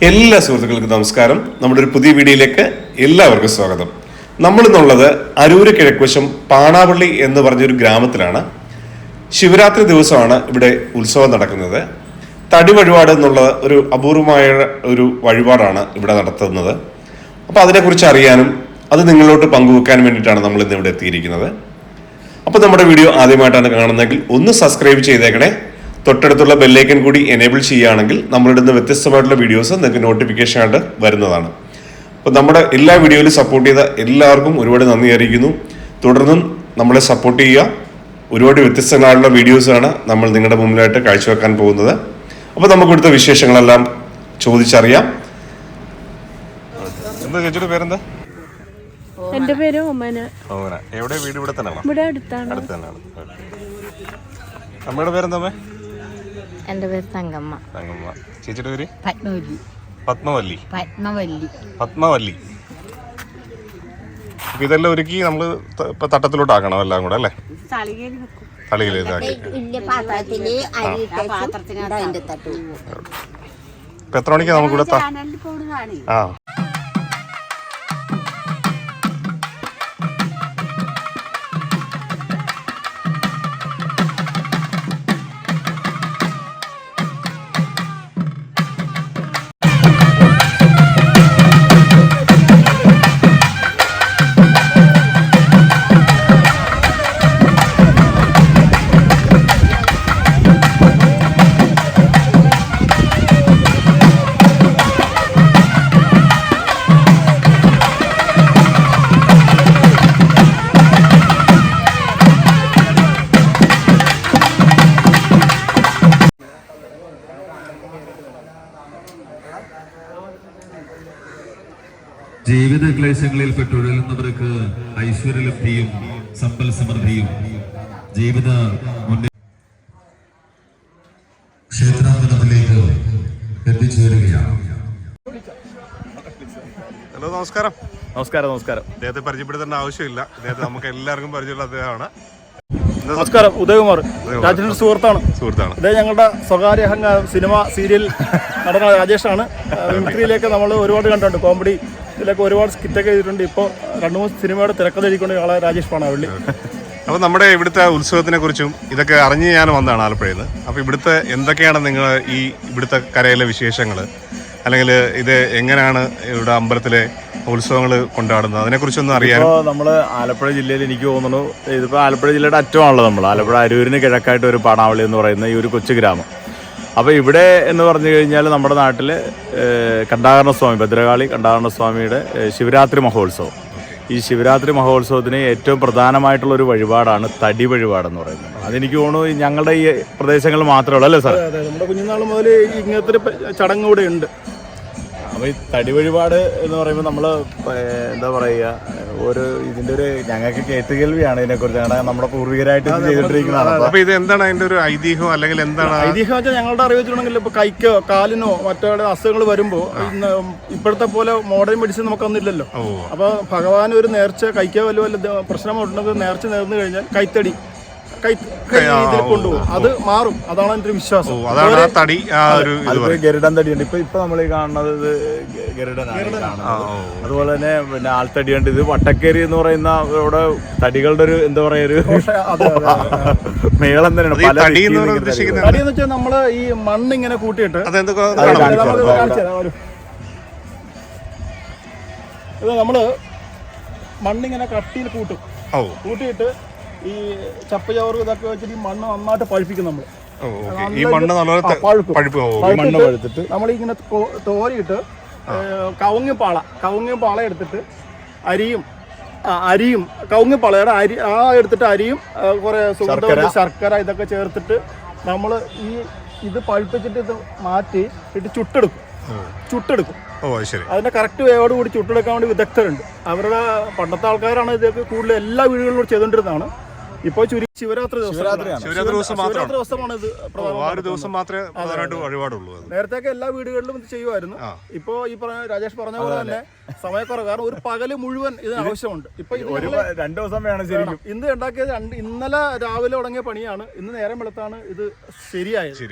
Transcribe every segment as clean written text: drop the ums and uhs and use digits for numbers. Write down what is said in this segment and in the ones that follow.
എല്ലാ സുഹൃത്തുക്കൾക്കും നമസ്കാരം. നമ്മുടെ ഒരു പുതിയ വീഡിയോയിലേക്ക് എല്ലാവർക്കും സ്വാഗതം. നമ്മളിന്നുള്ളത് അരൂര് കിഴക്കുവശം പാണാവള്ളി എന്ന് പറഞ്ഞൊരു ഗ്രാമത്തിലാണ്. ശിവരാത്രി ദിവസമാണ് ഇവിടെ ഉത്സവം നടക്കുന്നത്. തടി വഴിപാട് എന്നുള്ള ഒരു അപൂർവമായ ഒരു വഴിപാടാണ് ഇവിടെ നടത്തുന്നത്. അപ്പോൾ അതിനെക്കുറിച്ച് അറിയാനും അത് നിങ്ങളോട്ട് പങ്കുവെക്കാൻ വേണ്ടിയിട്ടാണ് നമ്മൾ ഇന്ന് ഇവിടെ എത്തിയിരിക്കുന്നത്. അപ്പോൾ നമ്മുടെ വീഡിയോ ആദ്യമായിട്ടാണ് കാണുന്നതെങ്കിൽ ഒന്ന് സബ്സ്ക്രൈബ് ചെയ്തേക്കണേ. തൊട്ടടുത്തുള്ള ബെല്ലൈക്കൻ കൂടി എനേബിൾ ചെയ്യുകയാണെങ്കിൽ നമ്മളിടുന്ന വ്യത്യസ്തമായിട്ടുള്ള വീഡിയോസ് നിങ്ങൾക്ക് നോട്ടിഫിക്കേഷൻ ആയിട്ട് വരുന്നതാണ്. അപ്പോൾ നമ്മുടെ എല്ലാ വീഡിയോയിലും സപ്പോർട്ട് ചെയ്ത എല്ലാവർക്കും ഒരുപാട് നന്ദി അറിയിക്കുന്നു. തുടർന്നും നമ്മളെ സപ്പോർട്ട് ചെയ്യുക. ഒരുപാട് വ്യത്യസ്തങ്ങളായിട്ടുള്ള വീഡിയോസാണ് നമ്മൾ നിങ്ങളുടെ മുമ്പിലായിട്ട് കാഴ്ചവെക്കാൻ പോകുന്നത്. അപ്പോൾ നമുക്ക് ഇവിടുത്തെ വിശേഷങ്ങളെല്ലാം ചോദിച്ചറിയാം. എന്താ ചേച്ചിയുടെ പേരെന്താ? എന്റെ പേര് ഒമന. എവിടെ വീട്? ഇവിടെ തന്നെയാണോ? ഇവിടെ അടുത്താണ്. അമ്മയുടെ പേരെന്താ? എന്റെ പേര് തങ്കമ്മ. തങ്കമ്മ. ചേച്ചിയുടെ പേര്? പത്മവല്ലി. പത്മവല്ലി. പത്മവല്ലി. പത്മവല്ലി. ഇതെല്ലാം ഒരുക്കി നമ്മള് ഇപ്പൊ തട്ടത്തിലോട്ടാക്കണം എല്ലാം കൂടെ അല്ലേ? തളികയിൽ ഇപ്പൊ എത്ര മണിക്കാ നമുക്ക് ഇവിടെ? ആ ജീവിത ക്ലേശങ്ങളിൽ പെട്ടുഴലുന്നവർക്ക് ഐശ്വര്യലബ്ധിയും സമ്പൽ സമൃദ്ധിയും ജീവിത ക്ഷേത്രാങ്കണത്തിലേക്ക് എത്തിച്ചേരുകയാണ്. ഹലോ, നമസ്കാരം. നമസ്കാരം. നമസ്കാരം. അദ്ദേഹത്തെ പരിചയപ്പെടുത്തേണ്ട ആവശ്യമില്ല. അദ്ദേഹത്തെ നമുക്ക് എല്ലാവർക്കും പരിചയമുള്ള അദ്ദേഹമാണ്. നമസ്കാരം. ഉദയകുമാർ, രാജേഷിന്റെ സുഹൃത്താണ്. അദ്ദേഹം ഞങ്ങളുടെ സ്വകാര്യ സിനിമ സീരിയൽ നടന്ന രാജേഷാണ്. മിമിക്രിയിലേക്ക് നമ്മൾ ഒരുപാട് കണ്ടിട്ടുണ്ട്. കോമഡി ഇതിലൊക്കെ ഒരുപാട് സ്കിറ്റൊക്കെ ചെയ്തിട്ടുണ്ട്. ഇപ്പോൾ 2-3 സിനിമയുടെ തിരക്കഥ എഴുതിക്കൊണ്ട് ആളെ രാജേഷ് പാണാവള്ളി. അപ്പോൾ നമ്മുടെ ഇവിടുത്തെ ഉത്സവത്തിനെ കുറിച്ചും ഇതൊക്കെ അറിഞ്ഞ് ഞാൻ വന്നതാണ് ആലപ്പുഴയിൽ നിന്ന്. അപ്പോൾ ഇവിടുത്തെ എന്തൊക്കെയാണ് നിങ്ങൾ ഇവിടുത്തെ കരയിലെ വിശേഷങ്ങൾ, അല്ലെങ്കിൽ ഇത് എങ്ങനെയാണ് ഇവിടെ അമ്പലത്തിലെ ഉത്സവങ്ങൾ കൊണ്ടാടുന്നത്, അതിനെക്കുറിച്ചൊന്നും അറിയാം. ഇപ്പോൾ നമ്മൾ ആലപ്പുഴ ജില്ലയിൽ എനിക്ക് തോന്നുന്നു ഇതിപ്പോൾ ആലപ്പുഴ ജില്ലയുടെ അറ്റമാണല്ലോ നമ്മൾ. ആലപ്പുഴ അരൂരിന് കിഴക്കായിട്ട് ഒരു പാണാവള്ളി എന്ന് പറയുന്ന ഈ ഒരു കൊച്ചു ഗ്രാമം. അപ്പോൾ ഇവിടെ എന്ന് പറഞ്ഞു കഴിഞ്ഞാൽ നമ്മുടെ നാട്ടിൽ കണ്ടാകരണസ്വാമി, ഭദ്രകാളി കണ്ടാകരണസ്വാമിയുടെ ശിവരാത്രി മഹോത്സവം. ഈ ശിവരാത്രി മഹോത്സവത്തിന് ഏറ്റവും പ്രധാനമായിട്ടുള്ളൊരു വഴിപാടാണ് തടി വഴിപാടെന്ന് പറയുന്നത്. അതെനിക്ക് തോന്നുന്നു ഞങ്ങളുടെ ഈ പ്രദേശങ്ങളിൽ മാത്രമേ ഉള്ളൂ അല്ലേ സാർ? നമ്മുടെ കുഞ്ഞുനാൾ മുതൽ ഇങ്ങനത്തെ ചടങ്ങ് ഇവിടെ ഉണ്ട്. അപ്പോൾ ഈ തടി വഴിപാട് എന്ന് പറയുമ്പോൾ നമ്മൾ എന്താ പറയുക, ഒരു ഇതിൻ്റെ ഒരു ഞങ്ങൾക്ക് കേട്ടുകേൾവിയാണ് ഇതിനെക്കുറിച്ച്. നമ്മുടെ പൂർവികരായിട്ട് ഇത് ചെയ്തിട്ടിരിക്കുന്നതാണ്. അപ്പോൾ ഇത് എന്താണ് അതിൻ്റെ ഒരു ഐതിഹ്യം, അല്ലെങ്കിൽ എന്താണ് ഐതിഹ്യം വെച്ചാൽ ഞങ്ങളുടെ അറിവ് വെച്ചിട്ടുണ്ടെങ്കിൽ ഇപ്പോൾ കൈക്കോ കാലിനോ മറ്റേ അസുഖങ്ങൾ വരുമ്പോൾ ഇപ്പോഴത്തെ പോലെ മോഡേൺ മെഡിസിൻ നമുക്കൊന്നില്ലല്ലോ. അപ്പോൾ ഭഗവാൻ ഒരു നേർച്ച കൈക്കോ വല്ല പ്രശ്നമുണ്ടെങ്കിൽ നേർച്ച നേർന്നു കഴിഞ്ഞാൽ കൈത്തടി കൊണ്ടുപോകും, അത് മാറും. അതാണ് എൻ്റെ ഒരു വിശ്വാസം. ഗരുഡൻ തടിയുണ്ട്. ഇപ്പൊ നമ്മൾ ഈ കാണുന്നത് ഇത് ഗരുഡനാണ്. അതുപോലെ തന്നെ പിന്നെ ആൾത്തടിയുണ്ട്. ഇത് വട്ടക്കേരി എന്ന് പറയുന്ന ഇവിടെ തടികളുടെ ഒരു എന്താ പറയാ ഒരു മേളം തന്നെയാണ്. പല തടി എന്ന് വെച്ചാൽ നമ്മള് ഈ മണ്ണ് ഇങ്ങനെ കൂട്ടിയിട്ട് ഇത് നമ്മള് മണ്ണിങ്ങനെ കട്ടിയിൽ കൂട്ടിയിട്ട് ഈ ചപ്പചവറ് ഇതൊക്കെ വെച്ചിട്ട് ഈ മണ്ണ് നന്നായിട്ട് പഴുപ്പിക്കും. നമ്മൾ പഴുത്തിട്ട് നമ്മളിങ്ങനെ തോരിയിട്ട് കവുങ്ങ് പാള എടുത്തിട്ട് അരിയും കവുങ്ങിപ്പാളയുടെ എടുത്തിട്ട് അരിയും കുറെ ശർക്കര ഇതൊക്കെ ചേർത്തിട്ട് നമ്മൾ ഇത് പഴുപ്പിച്ചിട്ട് ഇത് മാറ്റി ഇട്ട് ചുട്ടെടുക്കും. അതിന്റെ കറക്റ്റ് വേയോട് കൂടി ചുട്ടെടുക്കാൻ വേണ്ടി വിദഗ്ധരുണ്ട്. അവരുടെ പണ്ടത്തെ ആൾക്കാരാണ് ഇതൊക്കെ കൂടുതൽ എല്ലാ വീടുകളിലും ചെയ്തുകൊണ്ടിരുന്നതാണ്. ഇപ്പോൾ ശിവരാത്രി ദിവസമാണ് ഇത്. നേരത്തെയൊക്കെ എല്ലാ വീടുകളിലും ഇത് ചെയ്യുമായിരുന്നു. ഇപ്പോ ഈ രാജേഷ് പറഞ്ഞ പോലെ തന്നെ സമയക്കുറവ്, കാരണം ഒരു പകല് മുഴുവൻ ഇതിന് ആവശ്യമുണ്ട്. ഇപ്പൊ 2 ദിവസം വേണം ശരിക്കും. ഇന്ന് ഉണ്ടാക്കിയത് ഇന്നലെ രാവിലെ തുടങ്ങിയ പണിയാണ്. ഇന്ന് നേരം വെളുത്താണ് ഇത് ശരിയായത്.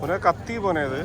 മോനെ കത്തി പോനേത്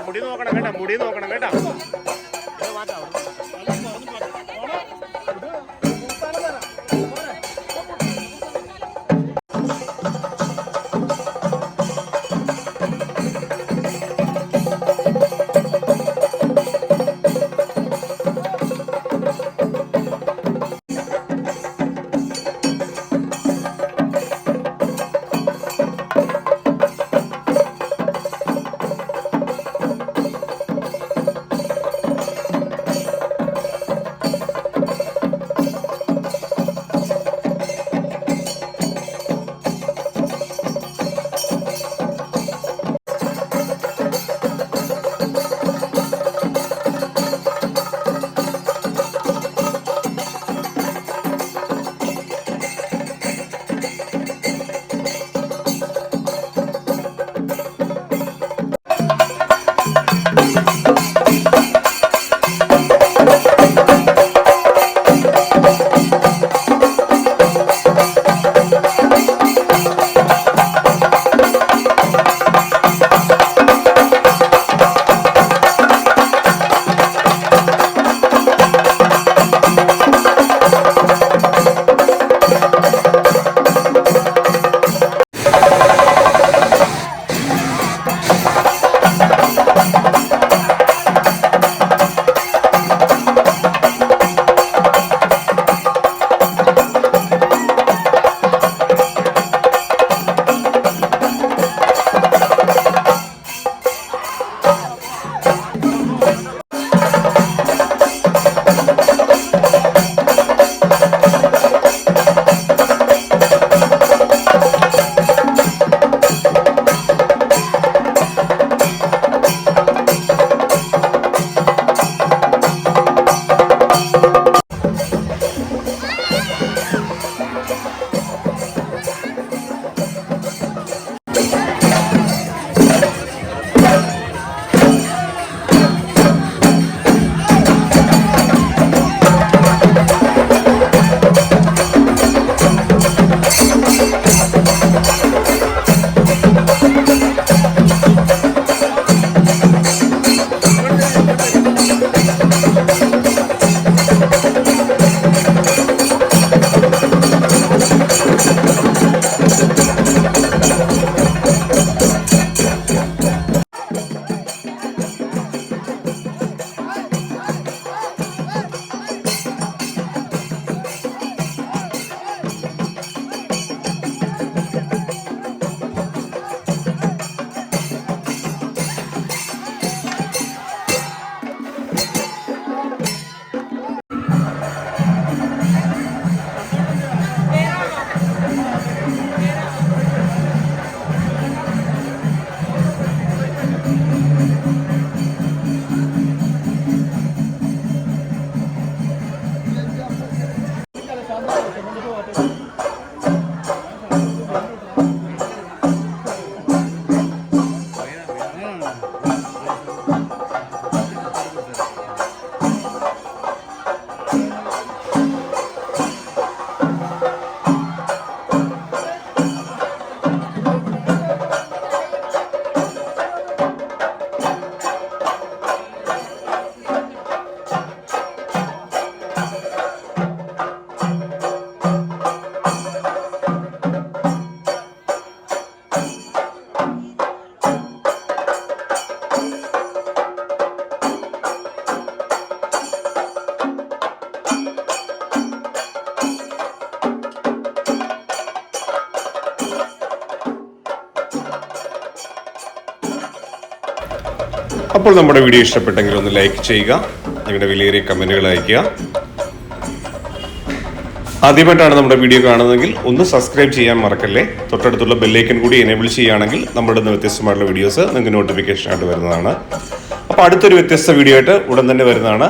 മുടി നോക്കണം കേട്ടാ, മുടി നോക്കണം കേട്ടാ. അപ്പോൾ നമ്മുടെ വീഡിയോ ഇഷ്ടപ്പെട്ടെങ്കിൽ ഒന്ന് ലൈക്ക് ചെയ്യുക, നിങ്ങളുടെ വിലയേറിയ കമൻറ്റുകൾ അയയ്ക്കുക. ആദ്യമായിട്ടാണ് നമ്മുടെ വീഡിയോ കാണുന്നതെങ്കിൽ ഒന്ന് സബ്സ്ക്രൈബ് ചെയ്യാൻ മറക്കല്ലേ. തൊട്ടടുത്തുള്ള ബെല്ലൈക്കൻ കൂടി എനേബിൾ ചെയ്യുകയാണെങ്കിൽ നമ്മുടെ വ്യത്യസ്തമായിട്ടുള്ള വീഡിയോസ് നിങ്ങൾക്ക് നോട്ടിഫിക്കേഷൻ ആയിട്ട് വരുന്നതാണ്. അപ്പോൾ അടുത്തൊരു വ്യത്യസ്ത വീഡിയോ ആയിട്ട് ഉടൻ തന്നെ വരുന്നതാണ്.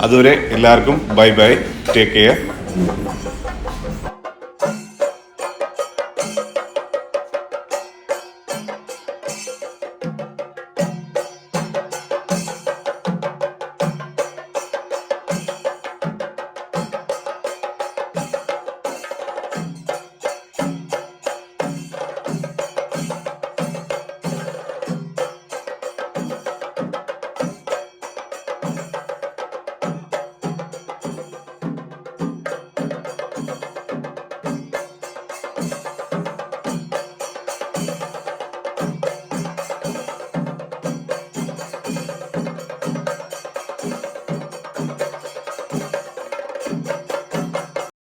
അതുവരെ എല്ലാവർക്കും ബൈ ബൈ, ടേക്ക് കെയർ.